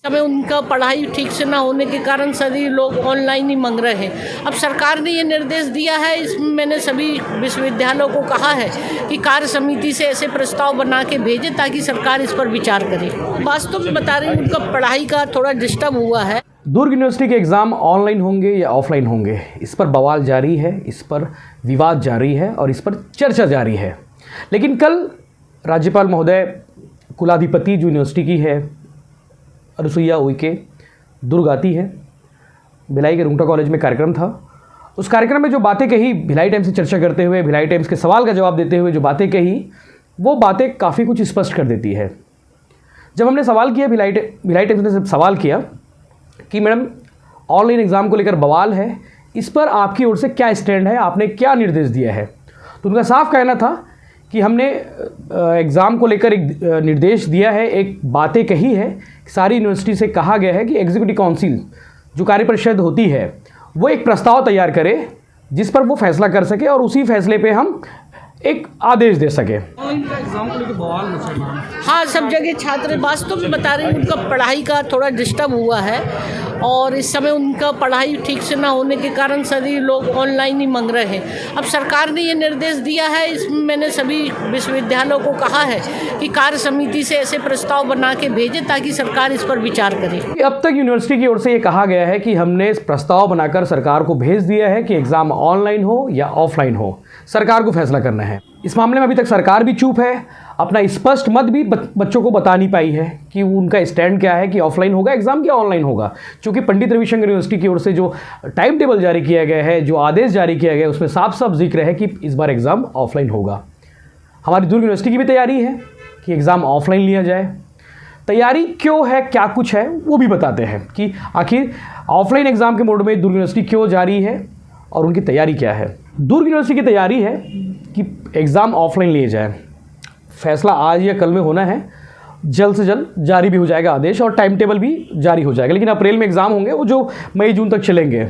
समय उनका पढ़ाई ठीक से ना होने के कारण सभी लोग ऑनलाइन ही मांग रहे हैं। अब सरकार ने ये निर्देश दिया है, इसमें मैंने सभी विश्वविद्यालयों को कहा है कि कार्य समिति से ऐसे प्रस्ताव बना के भेजें ताकि सरकार इस पर विचार करे। वास्तव में बता रही हूँ, उनका पढ़ाई का थोड़ा डिस्टर्ब हुआ है। दुर्ग यूनिवर्सिटी के एग्ज़ाम ऑनलाइन होंगे या ऑफलाइन होंगे, इस पर बवाल जारी है, इस पर विवाद जारी है और इस पर चर्चा जारी है। लेकिन कल राज्यपाल महोदय, कुलाधिपति जो यूनिवर्सिटी की है अनुसुईया उइके, दुर्ग आती है। भिलाई के रुंगटा कॉलेज में कार्यक्रम था। उस कार्यक्रम में जो बातें कही, भिलाई टाइम्स से चर्चा करते हुए, भिलाई टाइम्स के सवाल का जवाब देते हुए जो बातें कही, वो बातें काफ़ी कुछ स्पष्ट कर देती है। जब हमने सवाल किया, भिलाई टाइम्स ने सवाल किया कि मैडम ऑनलाइन एग्ज़ाम को लेकर बवाल है, इस पर आपकी ओर से क्या स्टैंड है, आपने क्या निर्देश दिया है, तो उनका साफ कहना था कि हमने एग्ज़ाम को लेकर एक निर्देश दिया है, एक बातें कही है। सारी यूनिवर्सिटी से कहा गया है कि एग्जीक्यूटिव काउंसिल जो कार्य परिषद होती है वो एक प्रस्ताव तैयार करे जिस पर वो फैसला कर सके और उसी फैसले पे हम एक आदेश दे सके। एग्जाम को लेकर बवाल मचा है। हाँ, सब जगह छात्र, वास्तव में बता रही हूँ, उनका पढ़ाई का थोड़ा डिस्टर्ब हुआ है और इस समय उनका पढ़ाई ठीक से ना होने के कारण सभी लोग ऑनलाइन ही मांग रहे हैं। अब सरकार ने ये निर्देश दिया है, इसमें मैंने सभी विश्वविद्यालयों को कहा है कि कार्य समिति से ऐसे प्रस्ताव बना के भेजें ताकि सरकार इस पर विचार करे। अब तक यूनिवर्सिटी की ओर से ये कहा गया है कि हमने इस प्रस्ताव बनाकर सरकार को भेज दिया है कि एग्ज़ाम ऑनलाइन हो या ऑफलाइन हो, सरकार को फैसला करना है। इस मामले में अभी तक सरकार भी चुप है, अपना स्पष्ट मत भी बच्चों को बता नहीं पाई है कि उनका स्टैंड क्या है कि ऑफलाइन होगा एग्ज़ाम या ऑनलाइन होगा। क्योंकि पंडित रविशंकर यूनिवर्सिटी की ओर से जो टाइम टेबल जारी किया गया है, जो आदेश जारी किया गया है, उसमें साफ साफ जिक्र है कि इस बार एग्ज़ाम ऑफलाइन होगा। हमारी दुर्ग यूनिवर्सिटी की भी तैयारी है कि एग्ज़ाम ऑफलाइन लिया जाए। तैयारी क्यों है, क्या कुछ है, वो भी बताते हैं कि आखिर ऑफलाइन एग्ज़ाम के मोड में दुर्ग यूनिवर्सिटी क्यों जारी है और उनकी तैयारी क्या है। दुर्ग यूनिवर्सिटी की तैयारी है कि एग्ज़ाम ऑफलाइन लिए जाए। फैसला आज या कल में होना है, जल्द से जल्द जारी भी हो जाएगा आदेश और टाइम टेबल भी जारी हो जाएगा। लेकिन अप्रैल में एग्ज़ाम होंगे, वो जो मई जून तक चलेंगे।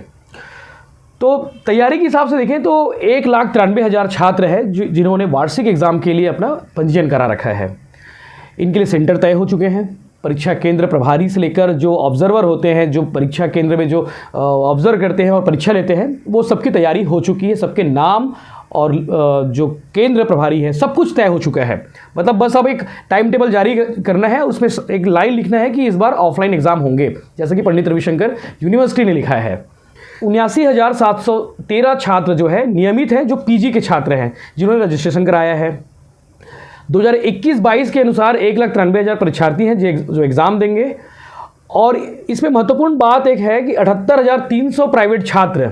तो तैयारी के हिसाब से देखें तो 1,93,000 छात्र हैं जिन्होंने वार्षिक एग्ज़ाम के लिए अपना पंजीयन करा रखा है। इनके लिए सेंटर तय हो चुके हैं। परीक्षा केंद्र प्रभारी से लेकर जो ऑब्जर्वर होते हैं, जो परीक्षा केंद्र में जो ऑब्जर्व करते हैं और परीक्षा लेते हैं, वो सबकी तैयारी हो चुकी है। सबके नाम और जो केंद्र प्रभारी है, सब कुछ तय हो चुका है। मतलब बस अब एक टाइम टेबल जारी करना है, उसमें एक लाइन लिखना है कि इस बार ऑफलाइन एग्ज़ाम होंगे, जैसा कि पंडित रविशंकर यूनिवर्सिटी ने लिखा है। 79,713 छात्र जो है नियमित हैं, जो पीजी के छात्र हैं, जिन्होंने रजिस्ट्रेशन कराया है। 2021-22 के अनुसार 1,93,000 परीक्षार्थी हैं जो एग्ज़ाम देंगे। और इसमें महत्वपूर्ण बात एक है कि 78,300 प्राइवेट छात्र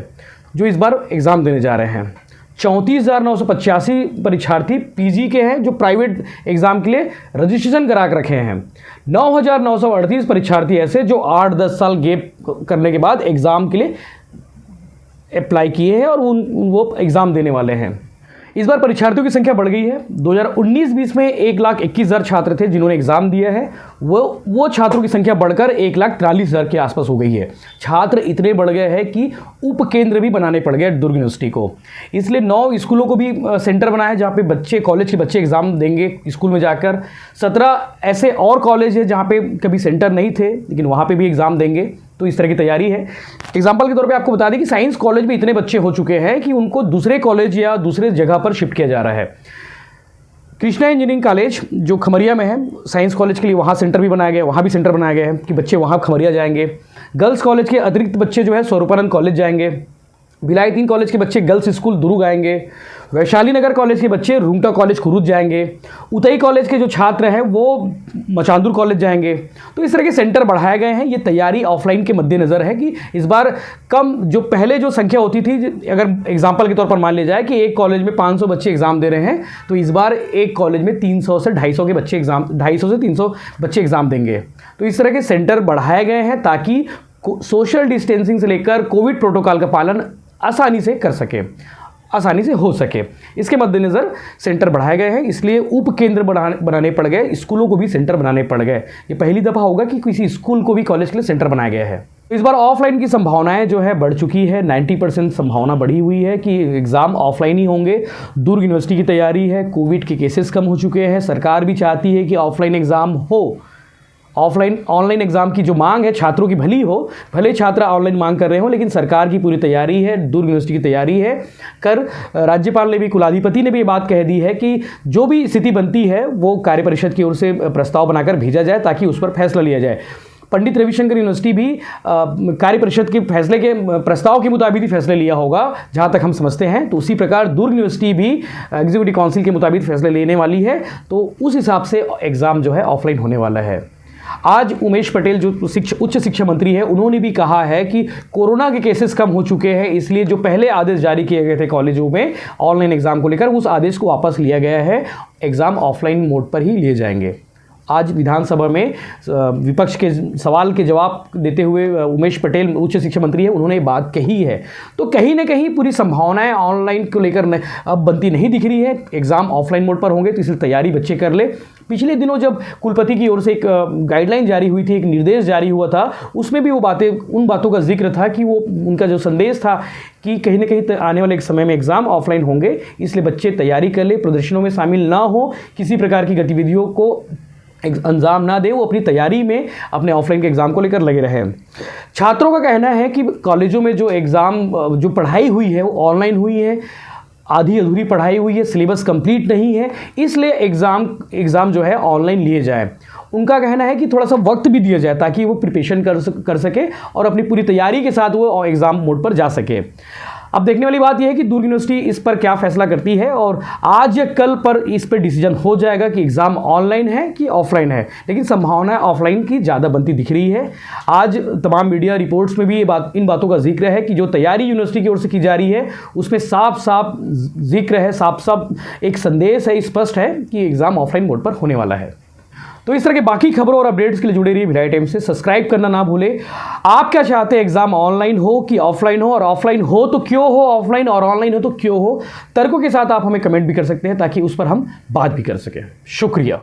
जो इस बार एग्ज़ाम देने जा रहे हैं। 34,985 परीक्षार्थी पीजी के हैं जो प्राइवेट एग्ज़ाम के लिए रजिस्ट्रेशन करा के रखे हैं। 9,938 परीक्षार्थी ऐसे जो 8-10 साल गैप करने के बाद एग्ज़ाम के लिए अप्लाई किए हैं और वो एग्ज़ाम देने वाले हैं। इस बार परीक्षार्थियों की संख्या बढ़ गई है। 2019-20 में 1,21,000 छात्र थे जिन्होंने एग्ज़ाम दिया है, वो छात्रों की संख्या बढ़कर 1,43,000 के आसपास हो गई है। छात्र इतने बढ़ गए हैं कि उप केंद्र भी बनाने पड़ गए दुर्ग यूनिवर्सिटी को। इसलिए 9 स्कूलों को भी सेंटर बनाया जहाँ पे कॉलेज के बच्चे एग्ज़ाम देंगे स्कूल में जाकर। 17 ऐसे और कॉलेज है जहाँ पे कभी सेंटर नहीं थे, लेकिन वहाँ पर भी एग्ज़ाम देंगे। तो इस तरह की तैयारी है। एग्जाम्पल के तौर पे आपको बता दें कि साइंस कॉलेज में इतने बच्चे हो चुके हैं कि उनको दूसरे कॉलेज या दूसरे जगह पर शिफ्ट किया जा रहा है। कृष्णा इंजीनियरिंग कॉलेज जो खमरिया में है, साइंस कॉलेज के लिए वहाँ सेंटर भी बनाया गया, वहाँ भी सेंटर बनाया गया है कि बच्चे वहाँ खमरिया जाएंगे। गर्ल्स कॉलेज के अतिरिक्त बच्चे जो है स्वरूपानंद कॉलेज जाएंगे। भिलाई 3 कॉलेज के बच्चे गर्ल्स स्कूल दुर्ग आएंगे। वैशाली नगर कॉलेज के बच्चे रुंगटा कॉलेज कुरुद जाएंगे। उतई कॉलेज के जो छात्र हैं वो मचांदुर कॉलेज जाएंगे। तो इस तरह के सेंटर बढ़ाए गए हैं। ये तैयारी ऑफलाइन के मद्देनज़र है कि इस बार कम, जो पहले जो संख्या होती थी, अगर एग्जाम्पल के तौर पर मान लिया जाए कि एक कॉलेज में 500 बच्चे एग्ज़ाम दे रहे हैं, तो इस बार एक कॉलेज में 300 से 250 के बच्चे एग्ज़ाम 250 से 300 बच्चे एग्ज़ाम देंगे। तो इस तरह के सेंटर बढ़ाए गए हैं ताकि सोशल डिस्टेंसिंग से लेकर कोविड प्रोटोकॉल का पालन आसानी से कर सके, आसानी से हो सके। इसके मद्देनज़र सेंटर बढ़ाए गए हैं। इसलिए उप केंद्र बनाने पड़ गए, स्कूलों को भी सेंटर बनाने पड़ गए। ये पहली दफ़ा होगा कि किसी स्कूल को भी कॉलेज के लिए सेंटर बनाया गया है। इस बार ऑफलाइन की संभावनाएं जो है बढ़ चुकी है। 90% संभावना बढ़ी हुई है कि एग्ज़ाम ऑफलाइन ही होंगे। दुर्ग यूनिवर्सिटी की तैयारी है, कोविड के केसेस कम हो चुके हैं, सरकार भी चाहती है कि ऑफलाइन एग्ज़ाम हो ऑनलाइन एग्ज़ाम की जो मांग है छात्रों की भले छात्र ऑनलाइन मांग कर रहे हो, लेकिन सरकार की पूरी तैयारी है, दुर्ग यूनिवर्सिटी की तैयारी है। राज्यपाल ने भी, कुलाधिपति ने भी ये बात कह दी है कि जो भी स्थिति बनती है वो कार्य परिषद की ओर से प्रस्ताव बनाकर भेजा जाए ताकि उस पर फैसला लिया जाए। पंडित रविशंकर यूनिवर्सिटी भी कार्य परिषद के फैसले के प्रस्ताव के मुताबिक ही फैसले लिया होगा, जहाँ तक हम समझते हैं। तो उसी प्रकार दुर्ग यूनिवर्सिटी भी एग्जीक्यूटिव काउंसिल के मुताबिक फैसले लेने वाली है। तो उस हिसाब से एग्ज़ाम जो है ऑफलाइन होने वाला है। आज उमेश पटेल जो उच्च शिक्षा मंत्री है, उन्होंने भी कहा है कि कोरोना के केसेस कम हो चुके हैं, इसलिए जो पहले आदेश जारी किए गए थे कॉलेजों में ऑनलाइन एग्ज़ाम को लेकर, उस आदेश को वापस लिया गया है। एग्ज़ाम ऑफलाइन मोड पर ही लिए जाएंगे। आज विधानसभा में विपक्ष के सवाल के जवाब देते हुए उमेश पटेल उच्च शिक्षा मंत्री है, उन्होंने ये बात कही है। तो कहीं ना कहीं पूरी संभावनाएं ऑनलाइन को लेकर अब बनती नहीं दिख रही है। एग्ज़ाम ऑफलाइन मोड पर होंगे तो इसलिए तैयारी बच्चे कर ले। पिछले दिनों जब कुलपति की ओर से एक गाइडलाइन जारी हुई थी, एक निर्देश जारी हुआ था, उसमें भी उन बातों का जिक्र था कि वो उनका जो संदेश था कि कहीं ना कहीं आने वाले एक समय में एग्ज़ाम ऑफलाइन होंगे, इसलिए बच्चे तैयारी कर ले, प्रदर्शनों में शामिल ना हो, किसी प्रकार की गतिविधियों को अंजाम ना दे, वो अपनी तैयारी में अपने ऑफलाइन के एग्ज़ाम को लेकर लगे रहे। छात्रों का कहना है कि कॉलेजों में जो पढ़ाई हुई है वो ऑनलाइन हुई है, आधी अधूरी पढ़ाई हुई है, सिलेबस कंप्लीट नहीं है, इसलिए एग्ज़ाम जो है ऑनलाइन लिए जाए। उनका कहना है कि थोड़ा सा वक्त भी दिया जाए ताकि वो प्रिपरेशन कर सके और अपनी पूरी तैयारी के साथ वो एग्ज़ाम मोड पर जा सके। अब देखने वाली बात यह है कि दुर्ग यूनिवर्सिटी इस पर क्या फैसला करती है, और आज या कल पर इस पर डिसीजन हो जाएगा कि एग्ज़ाम ऑनलाइन है कि ऑफलाइन है। लेकिन संभावना ऑफलाइन की ज़्यादा बनती दिख रही है। आज तमाम मीडिया रिपोर्ट्स में भी इन बातों का जिक्र है कि जो तैयारी यूनिवर्सिटी की ओर से की जा रही है उसमें साफ साफ जिक्र है, साफ साफ एक संदेश है, स्पष्ट है कि एग्ज़ाम ऑफलाइन मोड पर होने वाला है। तो इस तरह के बाकी खबरों और अपडेट्स के लिए जुड़े रहिए भिलाई टाइम्स से। सब्सक्राइब करना ना भूलें। आप क्या चाहते हैं, एग्जाम ऑनलाइन हो कि ऑफलाइन हो, और ऑफलाइन हो तो क्यों हो, ऑफलाइन और ऑनलाइन हो तो क्यों हो? तर्कों के साथ आप हमें कमेंट भी कर सकते हैं ताकि उस पर हम बात भी कर सकें। शुक्रिया।